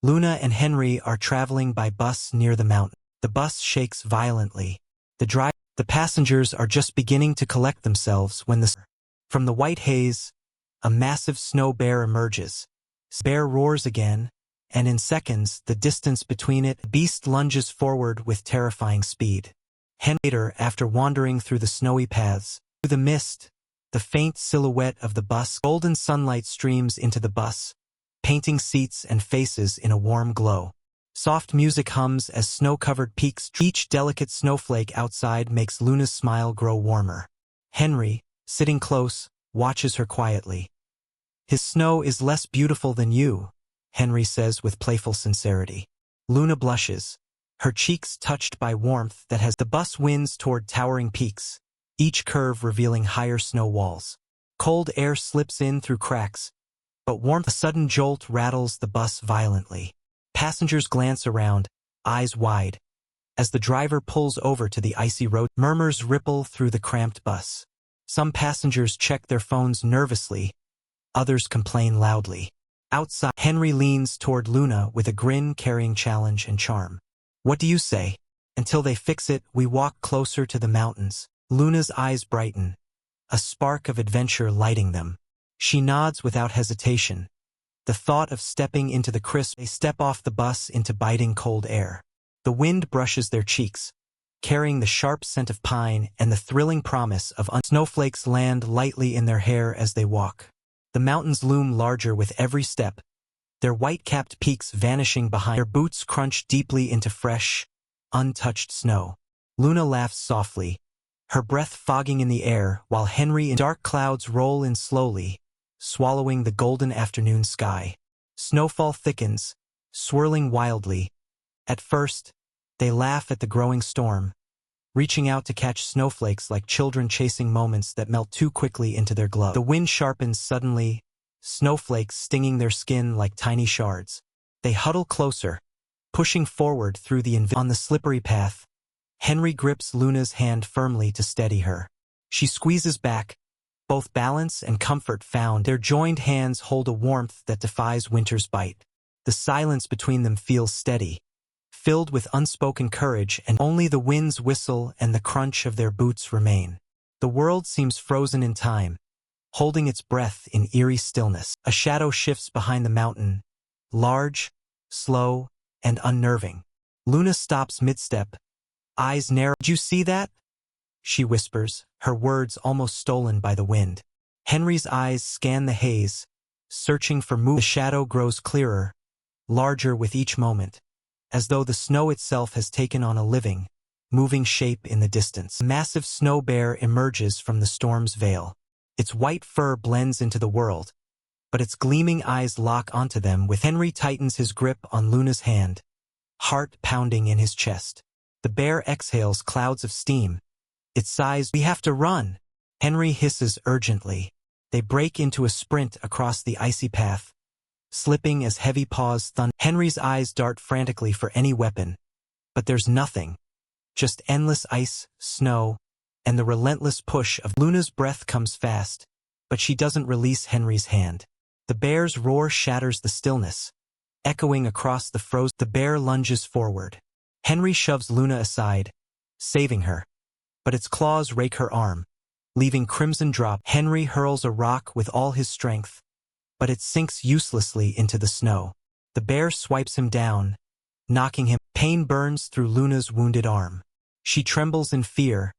Luna and Henry are traveling by bus near the mountain. The bus shakes violently. The passengers are just beginning to collect themselves when from the white haze, a massive snow bear emerges. The bear roars again, and in seconds, the distance between it, the beast lunges forward with terrifying speed. Later, after wandering through the snowy paths, through the mist, the faint silhouette of the bus, golden sunlight streams into the bus, painting seats and faces in a warm glow. Soft music hums as snow-covered peaks. Each delicate snowflake outside makes Luna's smile grow warmer. Henry, sitting close, watches her quietly. "His snow is less beautiful than you," Henry says with playful sincerity. Luna blushes, her cheeks touched by warmth that has. The bus winds toward towering peaks, each curve revealing higher snow walls. Cold air slips in through cracks, but warmth. A sudden jolt rattles the bus violently. Passengers glance around, eyes wide, as the driver pulls over to the icy road. Murmurs ripple through the cramped bus. Some passengers check their phones nervously, others complain loudly. Outside, Henry leans toward Luna with a grin carrying challenge and charm. "What do you say?" "Until they fix it, we walk closer to the mountains." Luna's eyes brighten, a spark of adventure lighting them. She nods without hesitation. The thought of stepping into the crisp. They step off the bus into biting cold air. The wind brushes their cheeks, carrying the sharp scent of pine and the thrilling promise of snowflakes land lightly in their hair as they walk. The mountains loom larger with every step, their white-capped peaks vanishing behind. Their boots crunch deeply into fresh, untouched snow. Luna laughs softly, her breath fogging in the air while Henry and dark clouds roll in slowly, swallowing the golden afternoon sky. Snowfall thickens, swirling wildly. At first, they laugh at the growing storm, reaching out to catch snowflakes like children chasing moments that melt too quickly into their gloves. The wind sharpens suddenly, snowflakes stinging their skin like tiny shards. They huddle closer, pushing forward through on the slippery path. Henry grips Luna's hand firmly to steady her. She squeezes back, both balance and comfort found. Their joined hands hold a warmth that defies winter's bite. The silence between them feels steady, filled with unspoken courage, and only the wind's whistle and the crunch of their boots remain. The world seems frozen in time, holding its breath in eerie stillness. A shadow shifts behind the mountain, large, slow, and unnerving. Luna stops mid-step, eyes narrow. "Did you see that?" she whispers, her words almost stolen by the wind. Henry's eyes scan the haze, searching for movement. The shadow grows clearer, larger with each moment, as though the snow itself has taken on a living, moving shape in the distance. A massive snow bear emerges from the storm's veil. Its white fur blends into the world, but its gleaming eyes lock onto them. With Henry tightens his grip on Luna's hand, heart pounding in his chest. The bear exhales clouds of steam. Its size. "We have to run," Henry hisses urgently. They break into a sprint across the icy path, slipping as heavy paws thunder. Henry's eyes dart frantically for any weapon, but there's nothing. Just endless ice, snow, and the relentless push of. Luna's breath comes fast, but she doesn't release Henry's hand. The bear's roar shatters the stillness, echoing across the frozen. The bear lunges forward. Henry shoves Luna aside, saving her, but its claws rake her arm, leaving crimson drop. Henry hurls a rock with all his strength, but it sinks uselessly into the snow. The bear swipes him down, knocking him. Pain burns through Luna's wounded arm. She trembles in fear,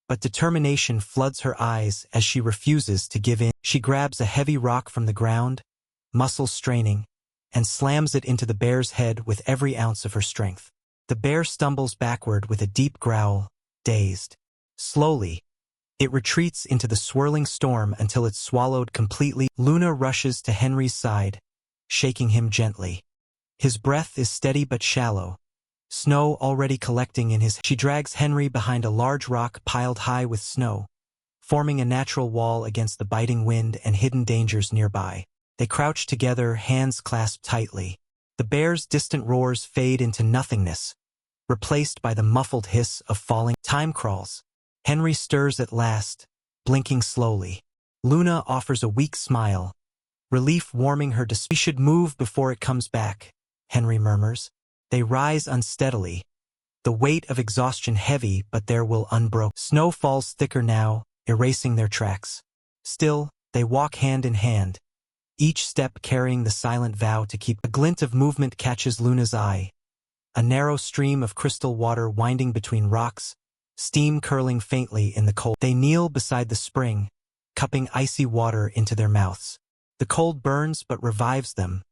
but determination floods her eyes as she refuses to give in. She grabs a heavy rock from the ground, muscles straining, and slams it into the bear's head with every ounce of her strength. The bear stumbles backward with a deep growl, dazed. Slowly, it retreats into the swirling storm until it's swallowed completely. Luna rushes to Henry's side, shaking him gently. His breath is steady but shallow, snow already collecting in his. She drags Henry behind a large rock piled high with snow, forming a natural wall against the biting wind and hidden dangers nearby. They crouch together, hands clasped tightly. The bear's distant roars fade into nothingness, replaced by the muffled hiss of falling. Time crawls. Henry stirs at last, blinking slowly. Luna offers a weak smile, relief warming her. We should move before it comes back, Henry murmurs. They rise unsteadily, the weight of exhaustion heavy but their will unbroken. Snow falls thicker now, erasing their tracks. Still, they walk hand in hand, each step carrying the silent vow to keep. A glint of movement catches Luna's eye, a narrow stream of crystal water winding between rocks, steam curling faintly in the cold. They kneel beside the spring, cupping icy water into their mouths. The cold burns but revives them,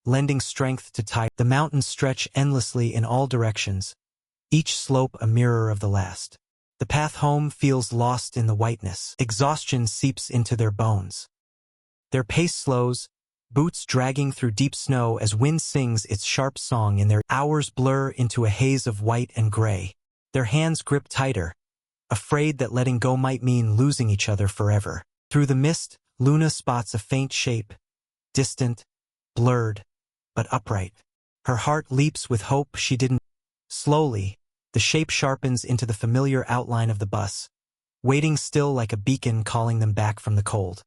lending strength to tide. The mountains stretch endlessly in all directions, each slope a mirror of the last. The path home feels lost in the whiteness. Exhaustion seeps into their bones. Their pace slows, boots dragging through deep snow as wind sings its sharp song in their hours blur into a haze of white and gray. Their hands grip tighter, afraid that letting go might mean losing each other forever. Through the mist, Luna spots a faint shape, distant, blurred, but upright. Her heart leaps with hope she didn't. Slowly, the shape sharpens into the familiar outline of the bus, waiting still like a beacon calling them back from the cold.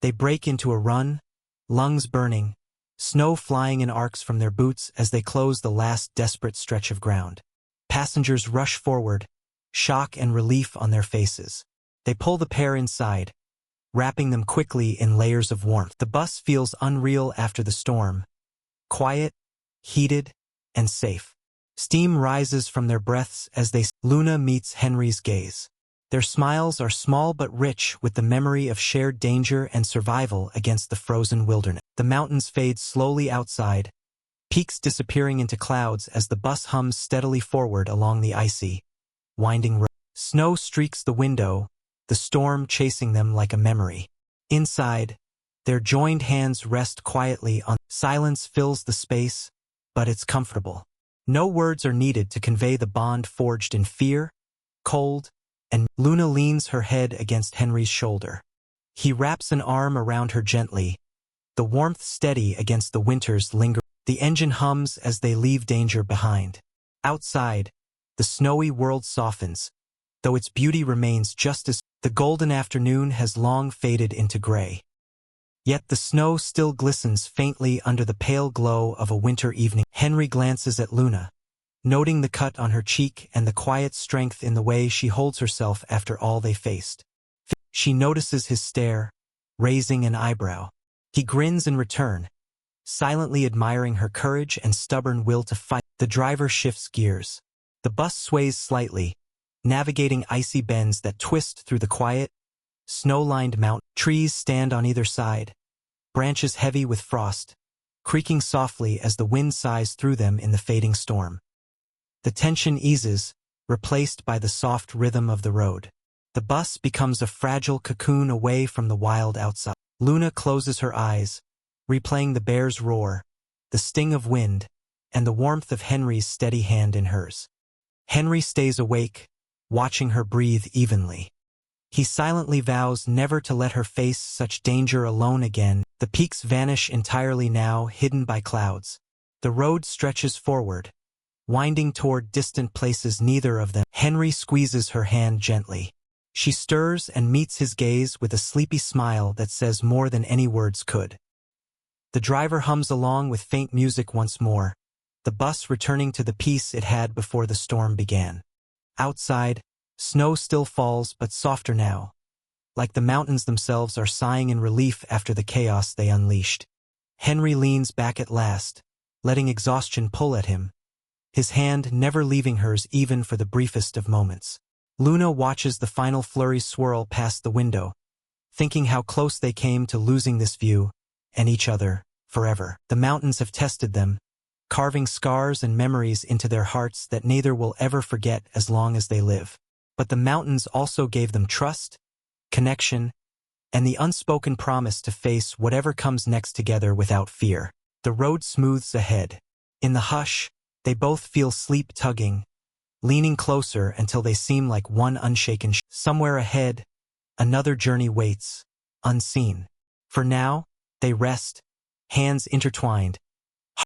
They break into a run, lungs burning, snow flying in arcs from their boots as they close the last desperate stretch of ground. Passengers rush forward, shock and relief on their faces. They pull the pair inside, wrapping them quickly in layers of warmth. The bus feels unreal after the storm, quiet, heated, and safe. Steam rises from their breaths as Luna meets Henry's gaze. Their smiles are small but rich with the memory of shared danger and survival against the frozen wilderness. The mountains fade slowly outside, peaks disappearing into clouds as the bus hums steadily forward along the icy, winding road. Snow streaks the window, the storm chasing them like a memory. Inside, their joined hands rest quietly on. Silence fills the space, but it's comfortable. No words are needed to convey the bond forged in fear, cold, and Luna leans her head against Henry's shoulder. He wraps an arm around her gently, the warmth steady against the winter's linger. The engine hums as they leave danger behind. Outside, the snowy world softens, though its beauty remains just as. The golden afternoon has long faded into gray. Yet the snow still glistens faintly under the pale glow of a winter evening. Henry glances at Luna, noting the cut on her cheek and the quiet strength in the way she holds herself after all they faced. She notices his stare, raising an eyebrow. He grins in return, silently admiring her courage and stubborn will to fight. The driver shifts gears. The bus sways slightly, navigating icy bends that twist through the quiet, snow-lined mountain. Trees stand on either side, branches heavy with frost, creaking softly as the wind sighs through them in the fading storm. The tension eases, replaced by the soft rhythm of the road. The bus becomes a fragile cocoon away from the wild outside. Luna closes her eyes, replaying the bear's roar, the sting of wind, and the warmth of Henry's steady hand in hers. Henry stays awake, watching her breathe evenly. He silently vows never to let her face such danger alone again. The peaks vanish entirely now, hidden by clouds. The road stretches forward, winding toward distant places neither of them. Henry squeezes her hand gently. She stirs and meets his gaze with a sleepy smile that says more than any words could. The driver hums along with faint music once more, the bus returning to the peace it had before the storm began. Outside, snow still falls but softer now, like the mountains themselves are sighing in relief after the chaos they unleashed. Henry leans back at last, letting exhaustion pull at him, his hand never leaving hers even for the briefest of moments. Luna watches the final flurry swirl past the window, thinking how close they came to losing this view, and each other, forever. The mountains have tested them, carving scars and memories into their hearts that neither will ever forget as long as they live. But the mountains also gave them trust, connection, and the unspoken promise to face whatever comes next together without fear. The road smooths ahead. In the hush, they both feel sleep tugging, leaning closer until they seem like one unshaken Somewhere ahead, another journey waits, unseen. For now, they rest, hands intertwined,